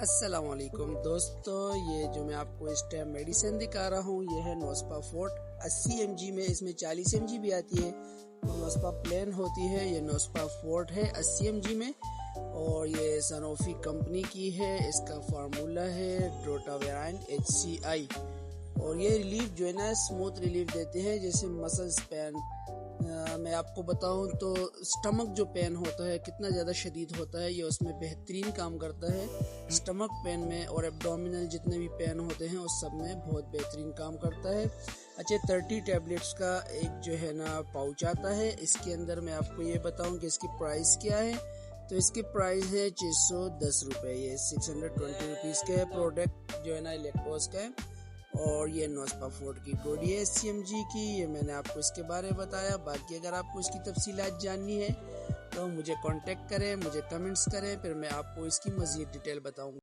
अस्सलाम वालेकुम दोस्तों, ये जो मैं आपको इस टाइम मेडिसिन दिखा रहा हूँ ये है नोस्पा फोर्ट 80 mg में। इसमें 40 mg भी आती है, नोस्पा प्लेन होती है। ये नोस्पा फोर्ट है 80 mg में और ये सनोफी कंपनी की है। इसका फार्मूला है ड्रोटावेराइन HCI और ये रिलीफ जो है ना स्मूथ रिलीफ देते हैं, जैसे मसल्स पेन। मैं आपको बताऊं तो स्टमक जो पेन होता है कितना ज़्यादा शदीद होता है, ये उसमें बेहतरीन काम करता है। स्टमक पेन में और एब्डोमिनल जितने भी पेन होते हैं उस सब में बहुत बेहतरीन काम करता है। अच्छा, 30 टैबलेट्स का एक जो है ना पाउच आता है। इसके अंदर मैं आपको ये बताऊं कि इसकी प्राइस क्या है। तो इसकी प्राइस है 610 रुपये। ये 620 रुपीज़ का प्रोडक्ट जो है ना इलेक्ट्रोस का है। और ये नोस्पा फोर्ट की गोली है 80 mg की। ये मैंने आपको इसके बारे में बताया। बाकी अगर आपको इसकी तफसीलात जाननी है तो मुझे कांटेक्ट करें, मुझे कमेंट्स करें, फिर मैं आपको इसकी मज़ीद डिटेल बताऊंगा।